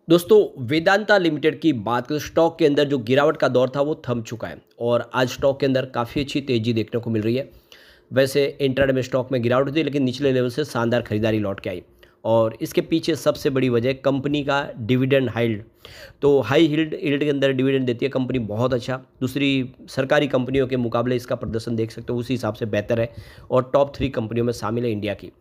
दोस्तों, वेदांता लिमिटेड की बात करें, स्टॉक के अंदर जो गिरावट का दौर था वो थम चुका है और आज स्टॉक के अंदर काफ़ी अच्छी तेज़ी देखने को मिल रही है। वैसे इंट्राडे में स्टॉक में गिरावट हुई थी, लेकिन निचले लेवल से शानदार खरीदारी लौट के आई और इसके पीछे सबसे बड़ी वजह कंपनी का डिविडेंड हाइल्ड। तो हाई यील्ड यील्ड के अंदर डिविडेंड देती है कंपनी, बहुत अच्छा। दूसरी सरकारी कंपनियों के मुकाबले इसका प्रदर्शन देख सकते हो, उसी हिसाब से बेहतर है और टॉप 3 कंपनियों में शामिल है इंडिया की।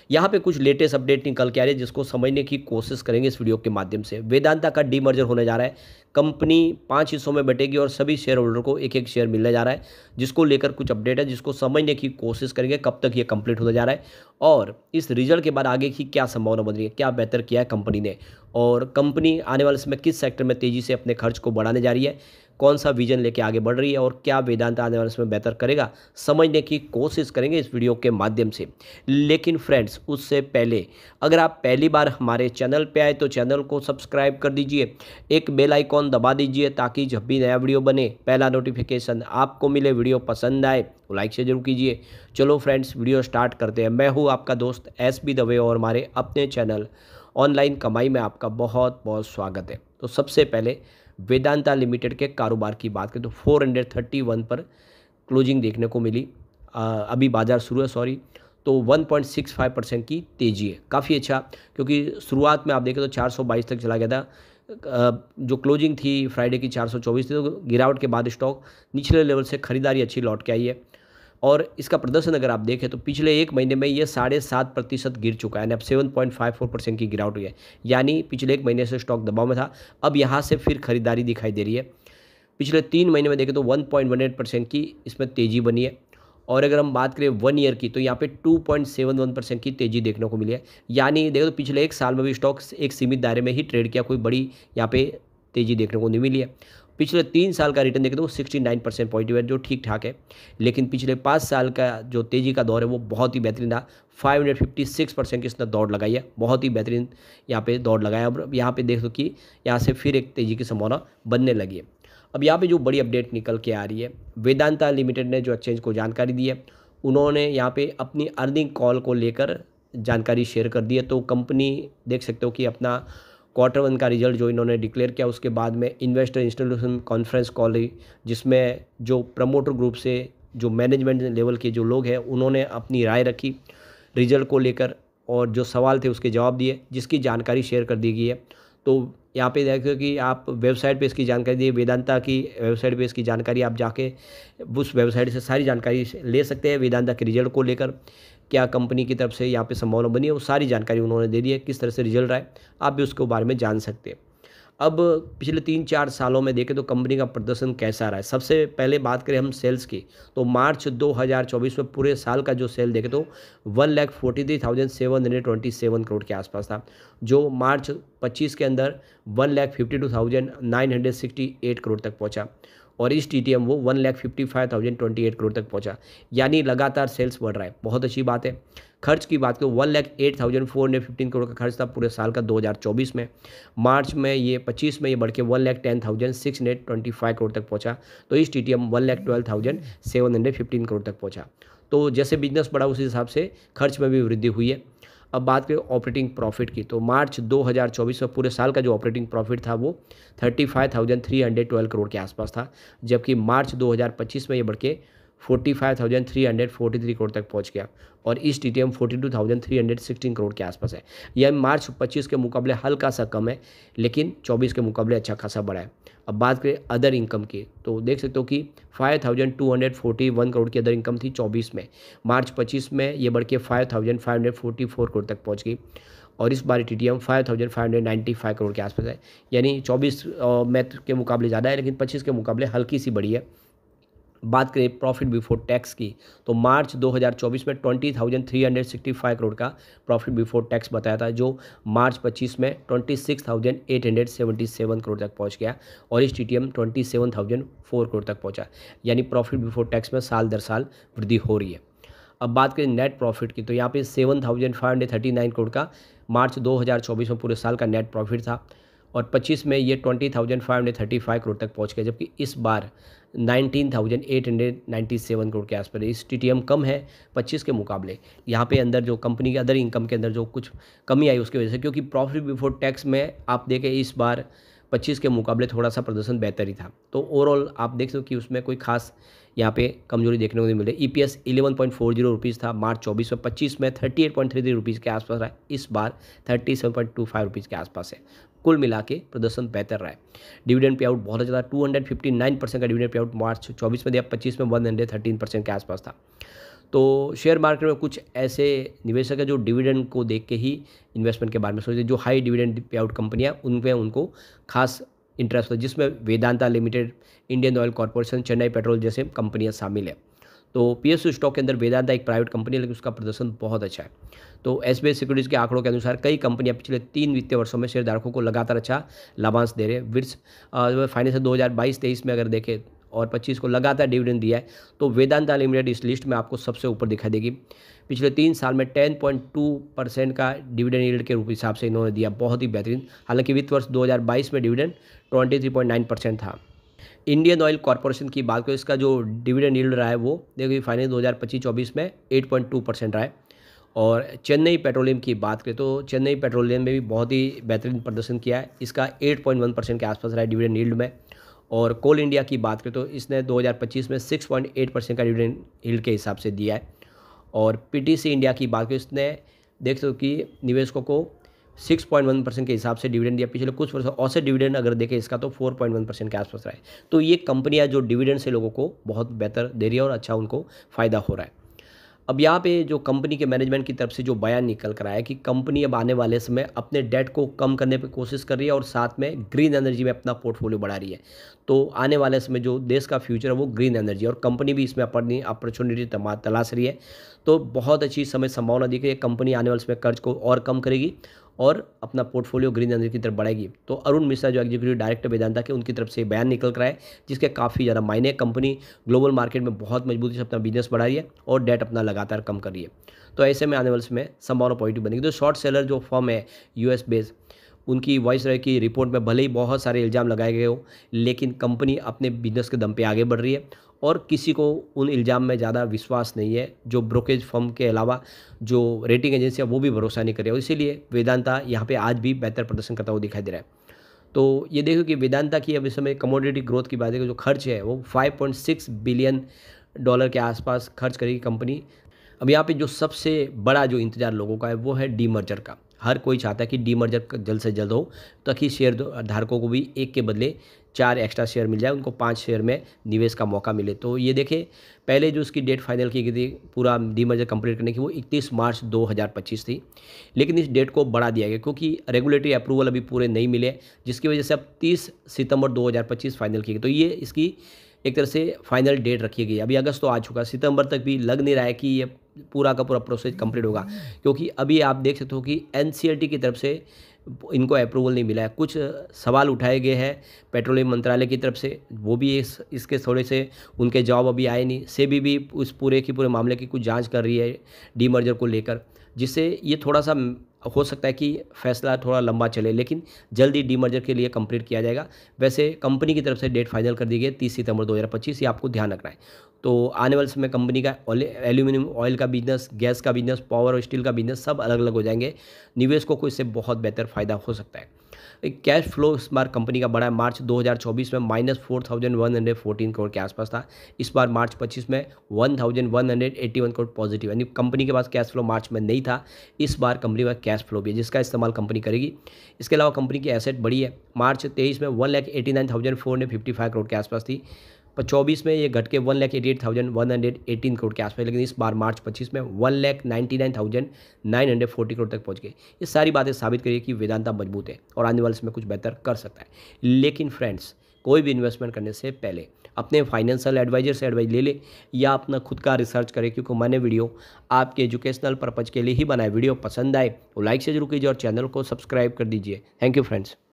यहाँ पे कुछ लेटेस्ट अपडेट निकल के आ रही है जिसको समझने की कोशिश करेंगे इस वीडियो के माध्यम से। वेदांता का डीमर्जर होने जा रहा है। कंपनी 5 हिस्सों में बटेगी और सभी शेयर होल्डर को एक एक शेयर मिलने जा रहा है, जिसको लेकर कुछ अपडेट है जिसको समझने की कोशिश करेंगे कब तक ये कंप्लीट होने जा रहा है और इस रिजल्ट के बाद आगे की क्या संभावना बन रही है, क्या बेहतर किया है कंपनी ने और कंपनी आने वाले समय किस सेक्टर में तेज़ी से अपने खर्च को बढ़ाने जा रही है, कौन सा विजन लेके आगे बढ़ रही है और क्या वेदांता आने वाले समय बेहतर करेगा, समझने की कोशिश करेंगे इस वीडियो के माध्यम से। लेकिन फ्रेंड्स, उससे पहले अगर आप पहली बार हमारे चैनल पे आए तो चैनल को सब्सक्राइब कर दीजिए, एक बेल आइकॉन दबा दीजिए ताकि जब भी नया वीडियो बने पहला नोटिफिकेशन आपको मिले। वीडियो पसंद आए तो लाइक से जरूर कीजिए। चलो फ्रेंड्स, वीडियो स्टार्ट करते हैं। मैं हूँ आपका दोस्त SB दवे और हमारे अपने चैनल ऑनलाइन कमाई में आपका बहुत बहुत स्वागत है। तो सबसे पहले वेदांता लिमिटेड के कारोबार की बात करें तो 431 पर क्लोजिंग देखने को मिली। अभी बाजार शुरू है, सॉरी, तो 1.65% की तेज़ी है, काफ़ी अच्छा। क्योंकि शुरुआत में आप देखें तो 422 तक चला गया था। जो क्लोजिंग थी फ्राइडे की 424 थी, तो गिरावट के बाद स्टॉक निचले लेवल से खरीदारी अच्छी लौट के आई है और इसका प्रदर्शन अगर आप देखें तो पिछले एक महीने में ये 7.5% गिर चुका है, यानी अब 7.54% की गिरावट हुई है। यानी पिछले एक महीने से स्टॉक दबाव में था, अब यहाँ से फिर खरीदारी दिखाई दे रही है। पिछले 3 महीने में देखें तो 1.18% की इसमें तेज़ी बनी है और अगर हम बात करें 1 ईयर की तो यहाँ पे 2.71% की तेज़ी देखने को मिली है। यानी देखो तो पिछले एक साल में भी स्टॉक एक सीमित दायरे में ही ट्रेड किया, कोई बड़ी यहाँ पे तेज़ी देखने को नहीं मिली है। पिछले 3 साल का रिटर्न देखें तो वो 69% पॉजिटिव है, जो ठीक ठाक है। लेकिन पिछले 5 साल का जो तेज़ी का दौर है वो बहुत ही बेहतरीन था। 556% की इसने दौड़ लगाई है, बहुत ही बेहतरीन यहाँ पे दौड़ लगाया। अब यहाँ पे देख दो कि यहाँ से फिर एक तेज़ी की संभावना बनने लगी है। अब यहाँ पे जो बड़ी अपडेट निकल के आ रही है, वेदांता लिमिटेड ने जो एक्सचेंज को जानकारी दी है, उन्होंने यहाँ पे अपनी अर्निंग कॉल को लेकर जानकारी शेयर कर दी है। तो कंपनी देख सकते हो कि अपना Q1 का रिजल्ट जो इन्होंने डिक्लेयर किया, उसके बाद में इन्वेस्टर इंस्टीट्यूशन कॉन्फ्रेंस कॉल हुई, जिसमें जो प्रमोटर ग्रुप से जो मैनेजमेंट लेवल के जो लोग हैं उन्होंने अपनी राय रखी रिजल्ट को लेकर और जो सवाल थे उसके जवाब दिए, जिसकी जानकारी शेयर कर दी गई है। तो यहाँ पे देखो कि आप वेबसाइट पे इसकी जानकारी दी, वेदांता की वेबसाइट पे इसकी जानकारी आप जाके उस वेबसाइट से सारी जानकारी ले सकते हैं वेदांता के रिजल्ट को लेकर। क्या कंपनी की तरफ से यहाँ पे संभावना बनी है, वो सारी जानकारी उन्होंने दे दी है, किस तरह से रिजल्ट रहा है आप भी उसके बारे में जान सकते हैं। अब पिछले 3-4 सालों में देखें तो कंपनी का प्रदर्शन कैसा रहा है। सबसे पहले बात करें हम सेल्स की, तो मार्च 2024 में पूरे साल का जो सेल देखें तो 1,43,727 करोड़ के आसपास था, जो मार्च 25 के अंदर 1,52,968 करोड़ तक पहुंचा और इस TTM वो 1,55,028 करोड़ तक पहुंचा। यानी लगातार सेल्स बढ़ रहा है, बहुत अच्छी बात है। खर्च की बात करें 1,08,415 करोड़ का खर्च था पूरे साल का 2024 में। मार्च में ये 25 में ये बढ़ के 1,10,625 करोड़ तक पहुंचा, तो इस TTM 1,12,715 करोड़ तक पहुंचा। तो जैसे बिजनेस बढ़ा उसी हिसाब से खर्च में भी वृद्धि हुई है। अब बात करें ऑपरेटिंग प्रॉफिट की, तो मार्च 2024 में पूरे साल का जो ऑपरेटिंग प्रॉफिट था वो 35,312 करोड़ के आसपास था, जबकि मार्च 2025 में ये बढ़ के 45,343 करोड़ तक पहुंच गया और इस TTM 42,316 करोड़ के आसपास है। यह मार्च 25 के मुकाबले हल्का सा कम है, लेकिन 24 के मुकाबले अच्छा खासा बढ़ा है। अब बात करें अदर इनकम की, तो देख सकते हो कि 5,241 करोड़ की अदर इनकम थी 24 में। मार्च 25 में ये बढ़ के 5,544 करोड़ तक पहुंच गई और इस बार TTM 5,595 करोड़ के आसपास है। यानी 24 में के मुकाबले ज़्यादा है, लेकिन 25 के मुकाबले हल्की सी बढ़ी है। बात करें प्रॉफिट बिफोर टैक्स की, तो मार्च 2024 में 20,365 करोड़ का प्रॉफिट बिफोर टैक्स बताया था, जो मार्च 25 में 26,877 करोड़ तक पहुंच गया और इस TTM 27,004 करोड़ तक पहुंचा। यानी प्रॉफिट बिफोर टैक्स में साल दर साल वृद्धि हो रही है। अब बात करें नेट प्रॉफिट की, तो यहाँ पे 7,539 करोड़ का मार्च 2024 में पूरे साल का नेट प्रॉफिट था और 25 में ये 20,535 करोड़ तक पहुंच गया, जबकि इस बार 19,897 करोड़ के आसपास। इस टीटीएम कम है 25 के मुकाबले। यहाँ पे अंदर जो कंपनी के अदर इनकम के अंदर जो कुछ कमी आई उसकी वजह से, क्योंकि प्रॉफिट बिफोर टैक्स में आप देखें इस बार 25 के मुकाबले थोड़ा सा प्रदर्शन बेहतर ही था। तो ओवरऑल आप देख सकते हो कि उसमें कोई खास यहाँ पे कमजोरी देखने को नहीं मिले। ईपीएस 11.40 रुपीज़ था मार्च 24 में, 25 में 38.33 रुपीज़ के आसपास रहा है, इस बार 37.25 रुपीज़ के आसपास है। कुल मिला के प्रदर्शन बेहतर रहा है। डिविडेंड पे आउट बहुत ज़्यादा 259% का डिविडेंड पे आउट मार्च 24 में दिया, 25 में 113% के आसपास था। तो शेयर मार्केट में कुछ ऐसे निवेशक हैं जो डिविडेंड को देख के ही इन्वेस्टमेंट के बारे में सोचते हैं। जो हाई डिविडेंड पे आउट कंपनियां उनमें उनको खास इंटरेस्ट होता है, जिसमें Vedanta limited, Indian oil corporation, Chennai petrol जैसे कंपनियां शामिल है। तो पीएसयू स्टॉक के अंदर वेदांता एक प्राइवेट कंपनी है, लेकिन उसका प्रदर्शन बहुत अच्छा है। तो एसबीआई सिक्योरिटीज़ के आंकड़ों के अनुसार कई कंपनियां पिछले 3 वित्तीय वर्षों में शेयरधारकों को लगातार अच्छा लाभांश दे रहे हैं। विर्स फाइनेंशियल 2022-23 में अगर देखें और 25 को लगातार डिविडेंड दिया है, तो वेदांता लिमिटेड इस लिस्ट में आपको सबसे ऊपर दिखाई देगी। पिछले 3 साल में 10.2% का डिविडेंड यील्ड के रूप हिसाब से इन्होंने दिया, बहुत ही बेहतरीन। हालांकि वित्त वर्ष 2022 में डिविडेंड 23.9% था। इंडियन ऑयल कॉर्पोरेशन की बात करें, इसका जो डिविडेंड यील्ड रहा है वो देखिए फाइनेंस 2025-24 में 8.2% रहा है। और चेन्नई पेट्रोलियम की बात करें तो चेन्नई पेट्रोलियम में भी बहुत ही बेहतरीन प्रदर्शन किया है, इसका 8.1% के आसपास रहा है डिविडेंड यील्ड में। और कोल इंडिया की बात करें तो इसने 2025 में 6.8% का डिविडेंड यील्ड के हिसाब से दिया है। और पीटीसी इंडिया की बात करें, इसने देख सकते हो कि निवेशकों को 6.1% के हिसाब से डिविडेंड दिया। पिछले कुछ वर्षों औसत डिविडेंड अगर देखें इसका तो 4.1% के आसपास रहा है। तो ये कंपनियां जो डिविडेंड से लोगों को बहुत बेहतर दे रही है और अच्छा उनको फ़ायदा हो रहा है। अब यहाँ पे जो कंपनी के मैनेजमेंट की तरफ से जो बयान निकल कर आया है कि कंपनी अब आने वाले समय अपने डेट को कम करने की कोशिश कर रही है और साथ में ग्रीन एनर्जी में अपना पोर्टफोलियो बढ़ा रही है। तो आने वाले समय जो देश का फ्यूचर है वो ग्रीन एनर्जी, और कंपनी भी इसमें अपनी अपॉर्चुनिटी तलाश रही है। तो बहुत अच्छी समय संभावना दिख रही है, कंपनी आने वाले समय कर्ज को और कम करेगी और अपना पोर्टफोलियो ग्रीन एनर्जी की तरफ बढ़ाएगी। तो अरुण मिश्रा जो एग्जीक्यूटिव डायरेक्टर वेदांता के, उनकी तरफ से बयान निकल कर आए जिसके काफ़ी ज़्यादा मायने। कंपनी ग्लोबल मार्केट में बहुत मजबूती से अपना बिजनेस बढ़ा रही है और डेट अपना लगातार कम कर रही है। तो ऐसे में आने वाले समय संभावना पॉजिटिव बनेगी। तो शॉर्ट सेलर जो फर्म है यूएस बेस्ड, उनकी वॉइस रहे की रिपोर्ट में भले ही बहुत सारे इल्ज़ाम लगाए गए हो, लेकिन कंपनी अपने बिजनेस के दम पे आगे बढ़ रही है और किसी को उन इल्ज़ाम में ज़्यादा विश्वास नहीं है। जो ब्रोकरेज फर्म के अलावा जो रेटिंग एजेंसी है वो भी भरोसा नहीं कर रही है, और इसीलिए वेदांता यहाँ पे आज भी बेहतर प्रदर्शन करता हुआ दिखाई दे रहा है। तो ये देखो कि वेदांता की अब इस समय कमोडिटी ग्रोथ की बात है, जो खर्च है वो $5.6 बिलियन के आसपास खर्च करेगी कंपनी। अब यहाँ पे जो सबसे बड़ा जो इंतजार लोगों का है वो है डीमर्जर का। हर कोई चाहता है कि डीमर्जर जल्द से जल्द हो, ताकि शेयर धारकों को भी एक के बदले 4 एक्स्ट्रा शेयर मिल जाए, उनको 5 शेयर में निवेश का मौका मिले। तो ये देखें, पहले जो उसकी डेट फाइनल की गई थी पूरा डीमर्जर कंप्लीट करने की, वो 31 मार्च 2025 थी, लेकिन इस डेट को बढ़ा दिया गया क्योंकि रेगुलेटरी अप्रूवल अभी पूरे नहीं मिले, जिसकी वजह से अब 30 सितंबर 2025 फाइनल की गई। तो ये इसकी एक तरह से फाइनल डेट रखी गई। अभी अगस्त तो आ चुका, सितंबर तक भी लग नहीं रहा है कि ये पूरा का पूरा प्रोसेस कंप्लीट होगा, क्योंकि अभी आप देख सकते हो कि एनसीएलटी की तरफ से इनको अप्रूवल नहीं मिला है। कुछ सवाल उठाए गए हैं पेट्रोलियम मंत्रालय की तरफ से, वो भी इसके थोड़े से उनके जवाब अभी आए नहीं। सेबी भी उस पूरे मामले की कुछ जांच कर रही है डीमर्जर को लेकर, जिससे ये थोड़ा सा हो सकता है कि फैसला थोड़ा लंबा चले, लेकिन जल्दी डीमर्जर के लिए कंप्लीट किया जाएगा। वैसे कंपनी की तरफ से डेट फाइनल कर दी गई 30 सितंबर 2025, ये आपको ध्यान रखना है। तो आने वाले समय कंपनी का एल्यूमिनियम ऑयल का बिजनेस, गैस का बिजनेस, पावर और स्टील का बिजनेस सब अलग अलग हो जाएंगे। निवेशकों को इससे बहुत बेहतर फायदा हो सकता है। कैश फ्लो इस बार कंपनी का बढ़ा है। मार्च 2024 में -4114 करोड़ के आसपास था, इस बार मार्च 25 में 1181 करोड़ पॉजिटिव, यानी कंपनी के पास कैश फ्लो मार्च में नहीं था, इस बार कंपनी में कैश फ्लो भी है जिसका इस्तेमाल कंपनी करेगी। इसके अलावा कंपनी की एसेट बढ़ी है। मार्च 23 में 1,89,455 करोड़ के आसपास थी, 24 में ये घट के 1,88,118 करोड़ के आसपास, लेकिन इस बार मार्च 25 में 1,99,940 करोड़ तक पहुंच गई। ये सारी बातें साबित करिए कि वेदांता मजबूत है और आने वाले समय कुछ बेहतर कर सकता है। लेकिन फ्रेंड्स, कोई भी इन्वेस्टमेंट करने से पहले अपने फाइनेंशियल एडवाइजर से एडवाइस ले ले या अपना खुद का रिसर्च करें, क्योंकि मैंने वीडियो आपके एजुकेशनल पर्पज़ के लिए ही बनाया। वीडियो पसंद आए तो लाइक से जरूर कीजिए और चैनल को सब्सक्राइब कर दीजिए। Thank you friends.